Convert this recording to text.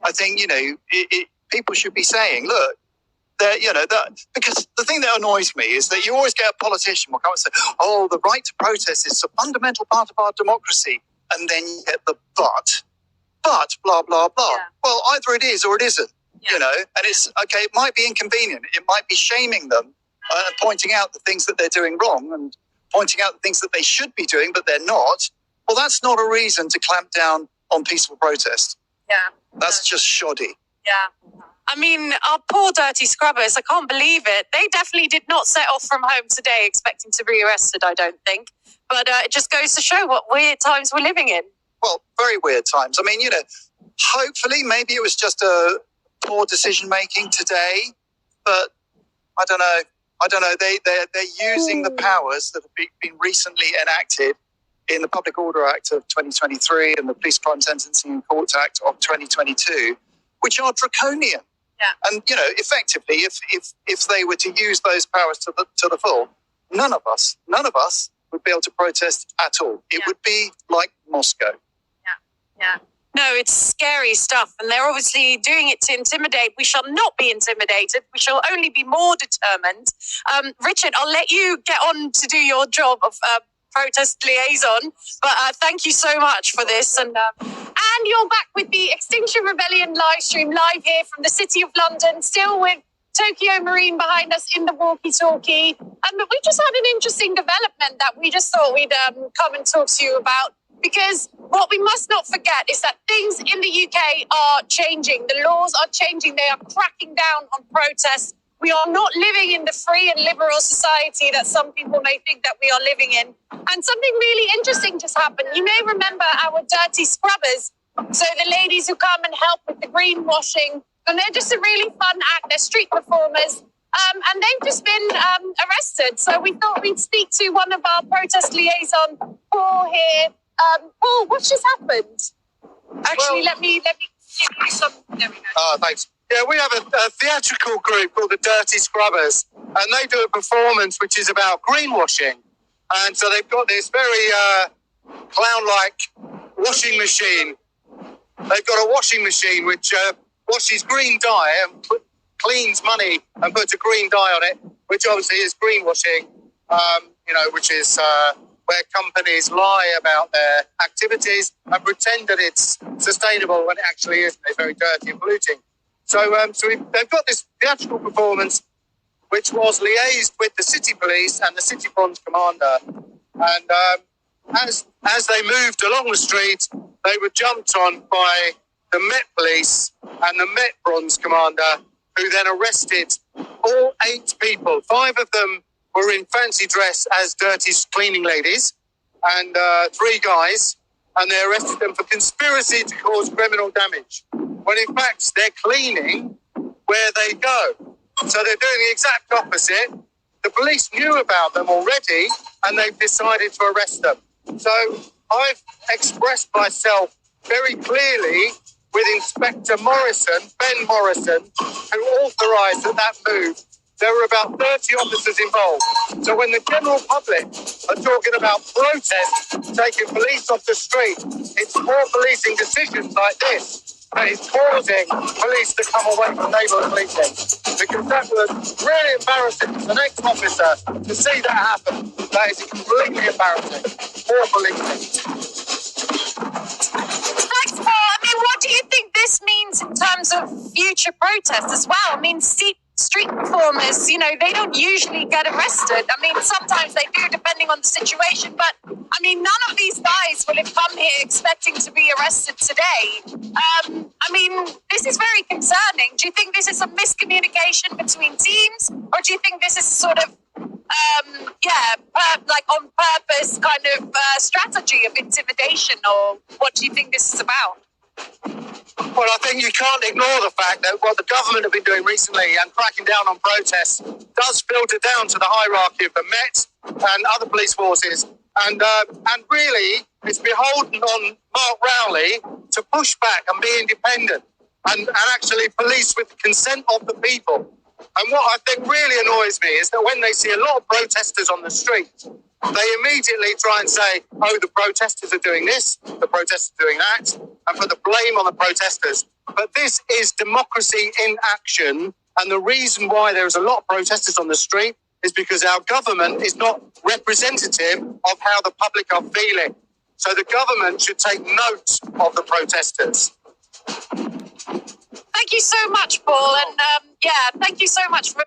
I think, people should be saying, look, because the thing that annoys me is that you always get a politician will come and say, oh, the right to protest is a fundamental part of our democracy. And then you get the but blah, blah, blah. Yeah. Well, either it is or it isn't, and it's, okay, it might be inconvenient. It might be shaming them and pointing out the things that they're doing wrong and pointing out the things that they should be doing, but they're not. Well, that's not a reason to clamp down on peaceful protest. Yeah. That's just shoddy. Yeah. I mean, our poor dirty scrubbers, I can't believe it. They definitely did not set off from home today expecting to be arrested, I don't think. But it just goes to show what weird times we're living in. Well, very weird times. I mean, hopefully maybe it was just a poor decision-making today, but I don't know. They're using the powers that have been recently enacted in the Public Order Act of 2023 and the Police Crime Sentencing and Courts Act of 2022, which are draconian. Yeah. And, effectively, if they were to use those powers to the full, none of us would be able to protest at all. It would be like Moscow. Yeah. No, it's scary stuff. And they're obviously doing it to intimidate. We shall not be intimidated. We shall only be more determined. Richard, I'll let you get on to do your job of protest liaison. But thank you so much for this. And you're back with the Extinction Rebellion live stream, live here from the City of London, still with Tokyo Marine behind us in the walkie-talkie. But we just had an interesting development that we just thought we'd come and talk to you about. Because what we must not forget is that things in the UK are changing. The laws are changing. They are cracking down on protests. We are not living in the free and liberal society that some people may think that we are living in. And something really interesting just happened. You may remember our dirty scrubbers. So the ladies who come and help with the greenwashing. And they're just a really fun act. They're street performers. And they've just been arrested. So we thought we'd speak to one of our protest liaison, Paul, here. Paul, what's just happened? Actually, let me give you some. There we go. Oh, thanks. Yeah, we have a theatrical group called the Dirty Scrubbers, and they do a performance which is about greenwashing. And so they've got this very clown-like washing machine. They've got a washing machine which washes green dye and cleans money and puts a green dye on it, which obviously is greenwashing, which is where companies lie about their activities and pretend that it's sustainable when it actually isn't. It's very dirty and polluting. So they've got this theatrical performance which was liaised with the city police and the city bronze commander. And as they moved along the street, they were jumped on by the Met police and the Met bronze commander, who then arrested all 8 people. 5 of them were in fancy dress as dirty cleaning ladies, and 3 guys, and they arrested them for conspiracy to cause criminal damage, when in fact they're cleaning where they go. So they're doing the exact opposite. The police knew about them already, and they've decided to arrest them. So I've expressed myself very clearly with Inspector Morrison, Ben Morrison, who authorised that move. There were about 30 officers involved. So when the general public are talking about protests taking police off the street, it's poor policing decisions like this that is causing police to come away from neighbourhood policing. Because that was really embarrassing as an ex-officer to see that happen. That is completely embarrassing. Poor policing. Thanks, Paul. I mean, what do you think this means in terms of future protests as well? I mean, street performers, they don't usually get arrested. I mean, sometimes they do, depending on the situation. But, I mean, none of these guys will have come here expecting to be arrested today. I mean, this is very concerning. Do you think this is a miscommunication between teams? Or do you think this is sort of, on purpose kind of strategy of intimidation? Or what do you think this is about? Well, I think you can't ignore the fact that what the government have been doing recently and cracking down on protests does filter down to the hierarchy of the Met and other police forces. And really, it's beholden on Mark Rowley to push back and be independent and actually police with the consent of the people. And what I think really annoys me is that when they see a lot of protesters on the street, they immediately try and say, oh, the protesters are doing this, the protesters are doing that, and put the blame on the protesters. But this is democracy in action, and the reason why there's a lot of protesters on the street is because our government is not representative of how the public are feeling. So the government should take note of the protesters. Thank you so much, Paul. And thank you so much for